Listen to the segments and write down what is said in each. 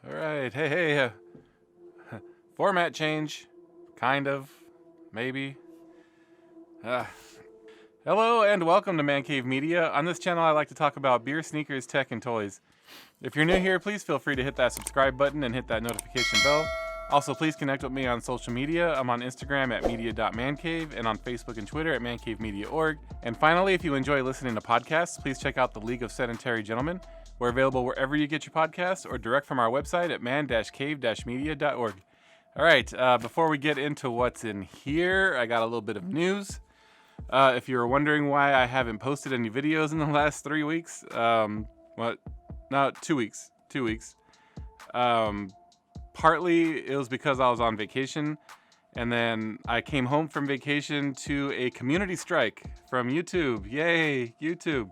All right. Hey. Format change. Kind of. Maybe. Hello and welcome to Man Cave Media. On this channel, I like to talk about beer, sneakers, tech, and toys. If you're new here, please feel free to hit that subscribe button and hit that notification bell. Also, please connect with me on social media. I'm on Instagram at media.mancave and on Facebook and Twitter at mancavemedia.org. And finally, if you enjoy listening to podcasts, please check out the League of Sedentary Gentlemen. We're available wherever you get your podcasts or direct from our website at man-cave-media.org. All right, before we get into what's in here, I got a little bit of news. If you're wondering why I haven't posted any videos in the last 3 weeks, 2 weeks. 2 weeks. Partly it was because I was on vacation, and then I came home from vacation to a community strike from YouTube. Yay, YouTube.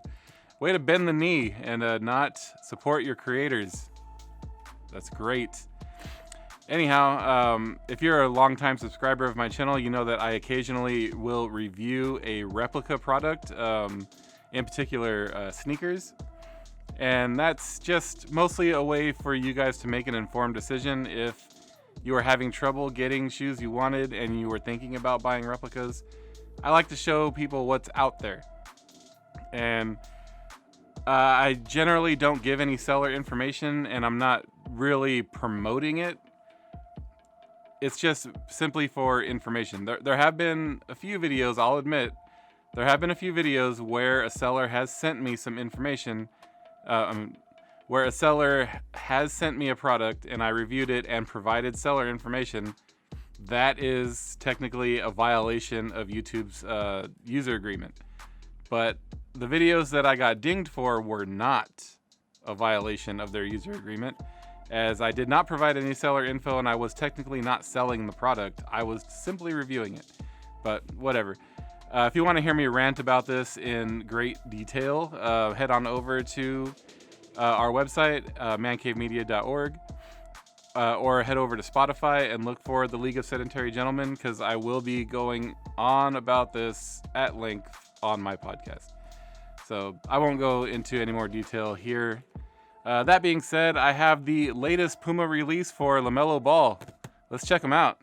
Way to bend the knee and not support your creators. That's great. Anyhow, if you're a longtime subscriber of my channel, you know that I occasionally will review a replica product, in particular sneakers. And that's just mostly a way for you guys to make an informed decision if you are having trouble getting shoes you wanted and you were thinking about buying replicas. I like to show people what's out there. And I generally don't give any seller information, and I'm not really promoting it. It's just simply for information. There have been a few videos, I'll admit, there have been a few videos where a seller has sent me some information, where a seller has sent me a product and I reviewed it and provided seller information. That is technically a violation of YouTube's user agreement. But the videos that I got dinged for were not a violation of their user agreement, as I did not provide any seller info and I was technically not selling the product. I was simply reviewing it, but whatever. If you want to hear me rant about this in great detail, head on over to our website, mancavemedia.org, or head over to Spotify and look for the League of Sedentary Gentlemen, because I will be going on about this at length on my podcast. So I won't go into any more detail here. That being said, I have the latest Puma release for Lamelo Ball. Let's check them out.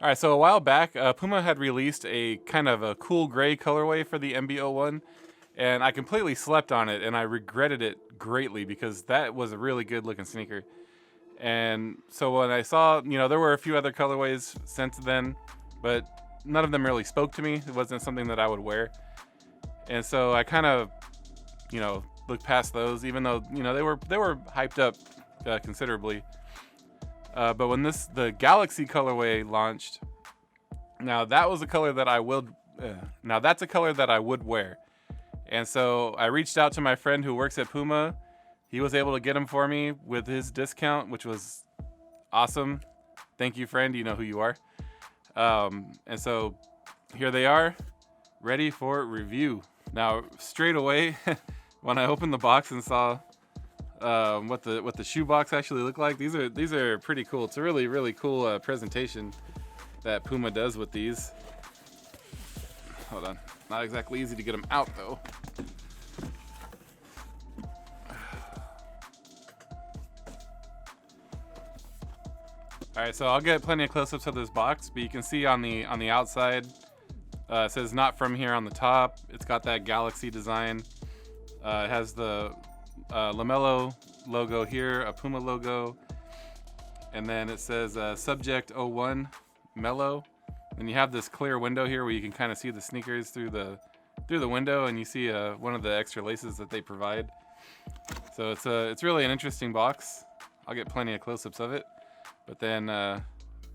All right, so a while back, Puma had released a kind of a cool gray colorway for the MB.01, and I completely slept on it, and I regretted it greatly because that was a really good looking sneaker. And so when I saw, there were a few other colorways since then, but none of them really spoke to me. It wasn't something that I would wear. And so I kind of, looked past those, even though, they were hyped up considerably. But when the Galaxy colorway launched, now that was a color that that's a color that I would wear. And so I reached out to my friend who works at Puma. He was able to get them for me with his discount, which was awesome. Thank you, friend. You know who you are. And so here they are, ready for review. Now, straight away, when I opened the box and saw what the shoe box actually looked like, these are pretty cool. It's a really, really cool presentation that Puma does with these. Hold on. Not exactly easy to get them out, though. All right, so I'll get plenty of close-ups of this box, but you can see on the outside, it says "Not From Here" on the top. It's got that Galaxy design. It has the Lamelo logo here, a Puma logo, and then it says Subject 01 Melo. And you have this clear window here where you can kind of see the sneakers through the window, and you see one of the extra laces that they provide. So it's really an interesting box. I'll get plenty of close-ups of it. But then,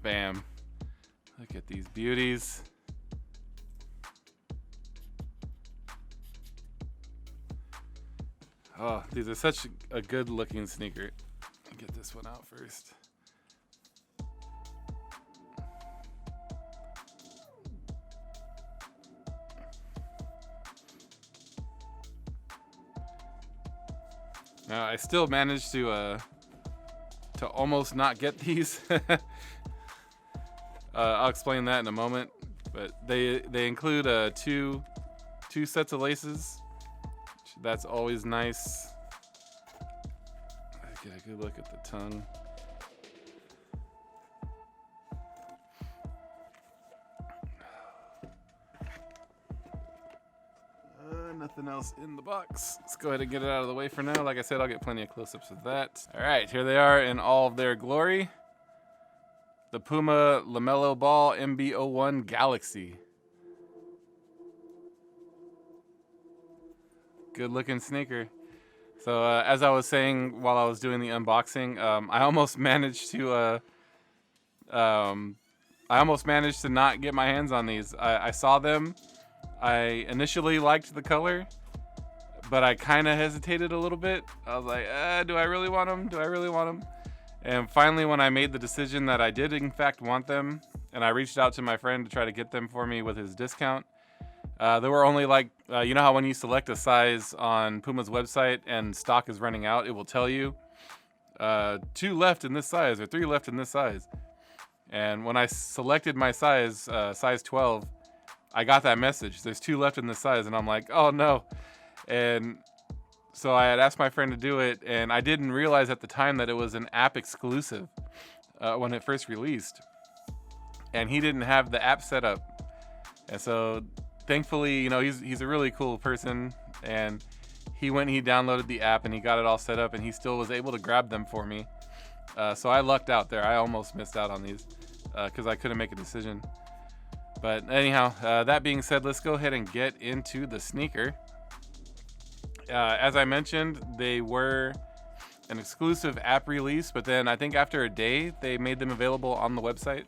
bam, look at these beauties. Oh, these are such a good looking sneaker. I'll get this one out first. Now, I still managed to almost not get these. I'll explain that in a moment. But they include two sets of laces. That's always nice. Get a good look at the tongue. Nothing else in the box. Let's go ahead and get it out of the way for now. Like I said, I'll get plenty of close-ups of that. All right, here they are in all of their glory. The Puma Lamelo Ball MB.01 Galaxy. Good looking sneaker. So as I was saying while I was doing the unboxing, I almost managed to not get my hands on these. I saw them. I initially liked the color, but I kind of hesitated a little bit. I was like, do I really want them? Do I really want them? And finally, when I made the decision that I did in fact want them, and I reached out to my friend to try to get them for me with his discount, there were only like, you know how when you select a size on Puma's website and stock is running out, it will tell you 2 left in this size or 3 left in this size. And when I selected my size, size 12, I got that message. There's 2 left in this size, and I'm like, oh no. And so I had asked my friend to do it, and I didn't realize at the time that it was an app exclusive when it first released. And he didn't have the app set up. And so thankfully, you know, he's a really cool person, and he downloaded the app and he got it all set up, and he still was able to grab them for me. So I lucked out there. I almost missed out on these because I couldn't make a decision. But anyhow, that being said, let's go ahead and get into the sneaker. As I mentioned, they were an exclusive app release, but then I think after a day, they made them available on the website,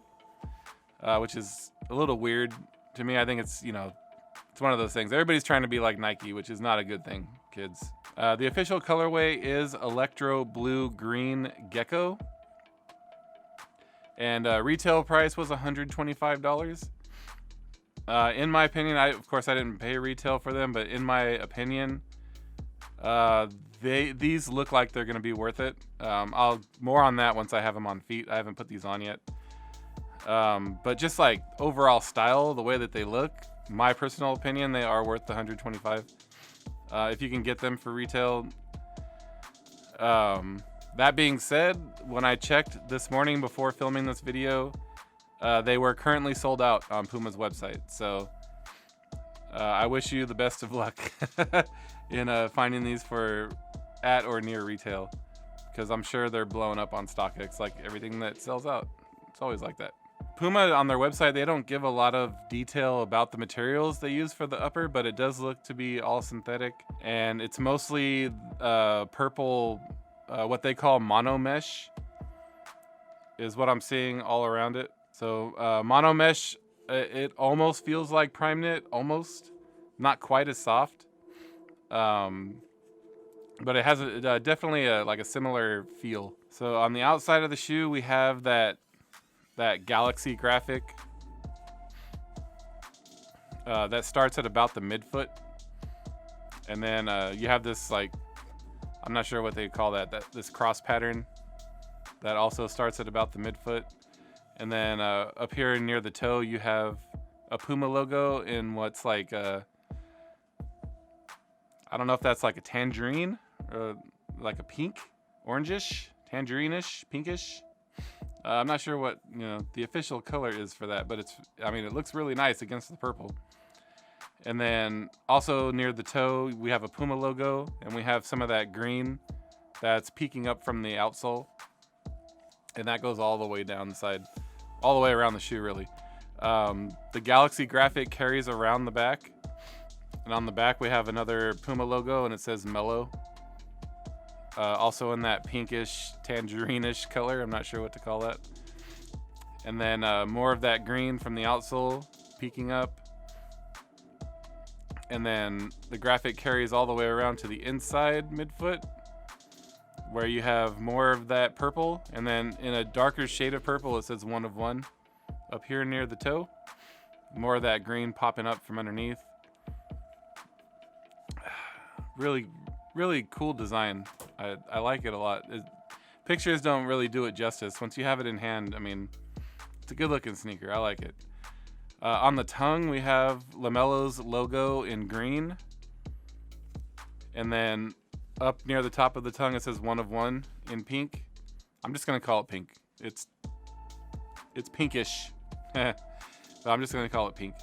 which is a little weird to me. I think it's, you know, it's one of those things. Everybody's trying to be like Nike, which is not a good thing, kids. The official colorway is Electro Blue Green Gecko. And retail price was $125. In my opinion, of course I didn't pay retail for them, but in my opinion, these look like they're going to be worth it. I'll more on that once I have them on feet. I haven't put these on yet. But just like overall style, the way that they look, my personal opinion, they are worth the $125. If you can get them for retail. That being said, when I checked this morning before filming this video, they were currently sold out on Puma's website. So I wish you the best of luck in finding these for at or near retail, because I'm sure they're blowing up on StockX like everything that sells out. It's always like that. Puma on their website, they don't give a lot of detail about the materials they use for the upper, but it does look to be all synthetic, and it's mostly purple, what they call mono mesh is what I'm seeing all around it. So mono mesh, it almost feels like prime knit, almost, not quite as soft, but it has definitely like a similar feel. So on the outside of the shoe, we have that galaxy graphic that starts at about the midfoot, and then you have this, like, I'm not sure what they call this cross pattern that also starts at about the midfoot. And then up here near the toe, you have a Puma logo in what's like I don't know if that's like a tangerine or like a pink, orangish, tangerine-ish, pinkish. I'm not sure what, you know, the official color is for that, but it looks really nice against the purple. And then also near the toe, we have a Puma logo, and we have some of that green that's peeking up from the outsole. And that goes all the way down the side, all the way around the shoe, really. The Galaxy graphic carries around the back. And on the back, we have another Puma logo, and it says Mellow. Also in that pinkish, tangerine-ish color. I'm not sure what to call that. And then more of that green from the outsole peeking up. And then the graphic carries all the way around to the inside midfoot, where you have more of that purple, and then in a darker shade of purple, it says 1 of 1 up here near the toe. More of that green popping up from underneath. Really, really cool design. I like it a lot. Pictures don't really do it justice. Once you have it in hand, I mean, It's a good looking sneaker. I like it. On the tongue, we have LaMelo's logo in green. And then up near the top of the tongue, it says 1 of 1 in pink. I'm just going to call it pink. It's pinkish. But I'm just going to call it pink.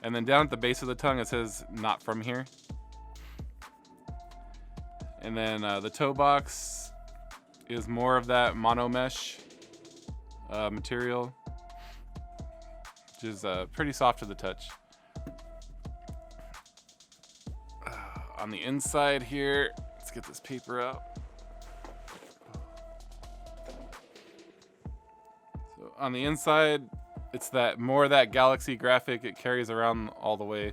And then down at the base of the tongue, it says not from here. And then the toe box is more of that mono mesh material, which is pretty soft to the touch. On the inside here, let's get this paper out. So on the inside, it's that more of that galaxy graphic. It carries around all the way.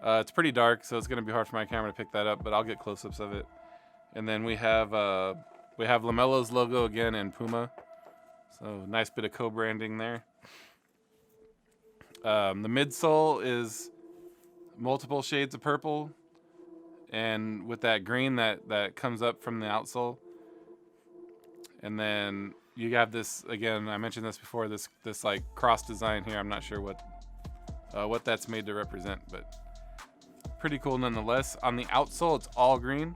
It's pretty dark, so it's going to be hard for my camera to pick that up, but I'll get close-ups of it. And then we have LaMelo's logo again in Puma. So nice bit of co-branding there. The midsole is multiple shades of purple, and with that green that comes up from the outsole. And then you have this, again, I mentioned this before, this like cross design here. I'm not sure what that's made to represent, but pretty cool nonetheless. On the outsole, it's all green.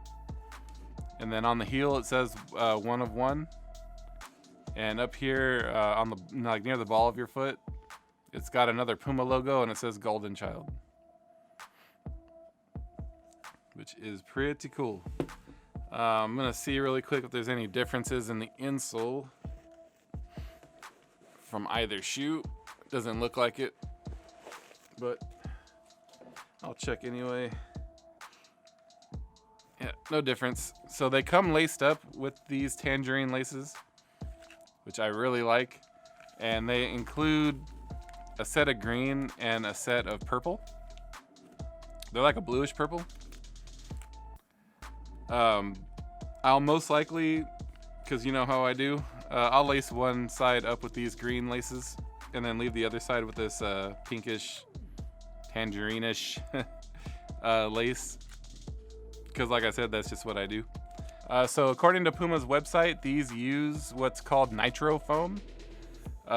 And then on the heel, it says 1 of 1. And up here on the near the ball of your foot, it's got another Puma logo, and it says Golden Child, which is pretty cool. I'm gonna see really quick if there's any differences in the insole from either shoe. Doesn't look like it, but I'll check anyway. Yeah, no difference. So they come laced up with these tangerine laces, which I really like. And they include a set of green and a set of purple. They're like a bluish purple. I'll most likely, because you know how I do, I'll lace one side up with these green laces and then leave the other side with this pinkish, tangerine-ish lace. Because like I said, that's just what I do. So according to Puma's website, these use what's called nitro foam,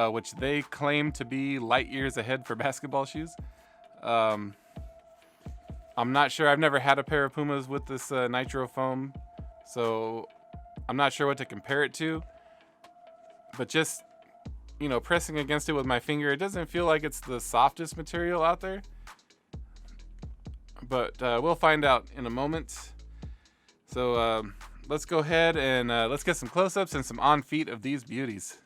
which they claim to be light years ahead for basketball shoes. I'm not sure. I've never had a pair of Pumas with this nitro foam, so I'm not sure what to compare it to. But just, you know, pressing against it with my finger, it doesn't feel like it's the softest material out there. But we'll find out in a moment. So let's go ahead and let's get some close-ups and some on feet of these beauties.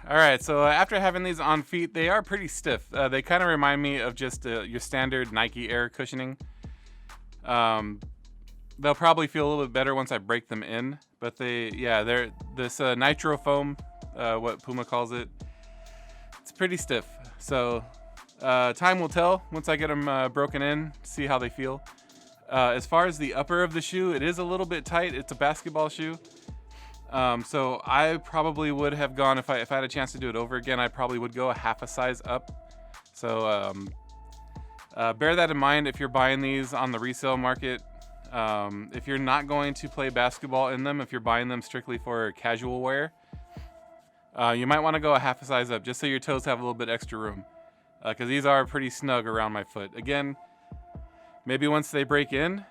All right, so after having these on feet, they are pretty stiff. They kind of remind me of just your standard Nike Air cushioning. They'll probably feel a little bit better once I break them in, but they're this nitro foam, what Puma calls it. It's pretty stiff. So time will tell once I get them broken in, see how they feel. As far as the upper of the shoe, it is a little bit tight. It's a basketball shoe. So I probably would have gone, if I had a chance to do it over again, I probably would go a half a size up. So bear that in mind if you're buying these on the resale market. If you're not going to play basketball in them, if you're buying them strictly for casual wear, you might want to go a half a size up just so your toes have a little bit extra room. Because these are pretty snug around my foot. Again, maybe once they break in,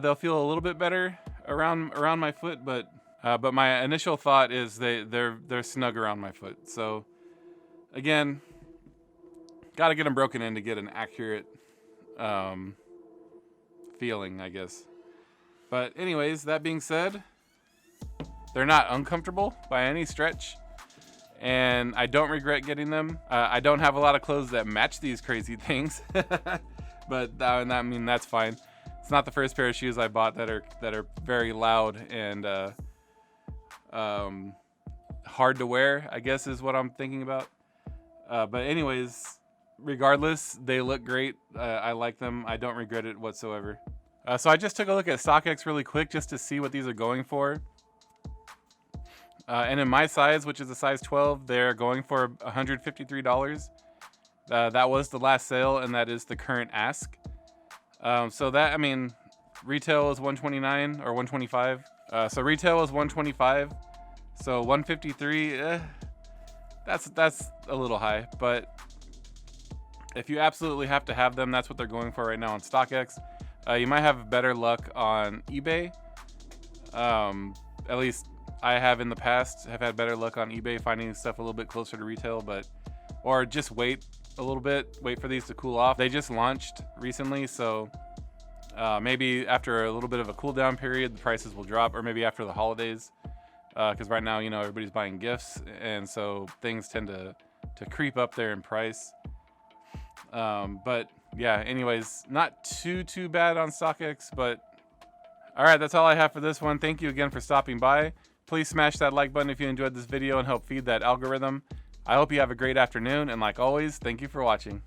they'll feel a little bit better around my foot, but my initial thought is they're snug around my foot. So again, got to get them broken in to get an accurate feeling, I guess. But anyways, that being said, they're not uncomfortable by any stretch, and I don't regret getting them. I don't have a lot of clothes that match these crazy things, but I mean, that's fine. It's not the first pair of shoes I bought that are very loud and hard to wear, I guess is what I'm thinking about. But anyways, regardless, they look great. I like them. I don't regret it whatsoever. So I just took a look at StockX really quick just to see what these are going for. And in my size, which is a size 12, they're going for $153. That was the last sale, and that is the current ask. So that, I mean, retail is $129 or $125. So retail is $125. So $153, that's a little high. But if you absolutely have to have them, that's what they're going for right now on StockX. You might have better luck on eBay. At least I have in the past, have had better luck on eBay finding stuff a little bit closer to retail, or just wait a little bit, wait for these to cool off. They just launched recently, so maybe after a little bit of a cool down period, the prices will drop, or maybe after the holidays, because right now, everybody's buying gifts, and so things tend to creep up there in price. But yeah, anyways, not too bad on StockX, but all right, that's all I have for this one. Thank you again for stopping by. Please smash that like button if you enjoyed this video and help feed that algorithm. I hope you have a great afternoon, and like always, thank you for watching.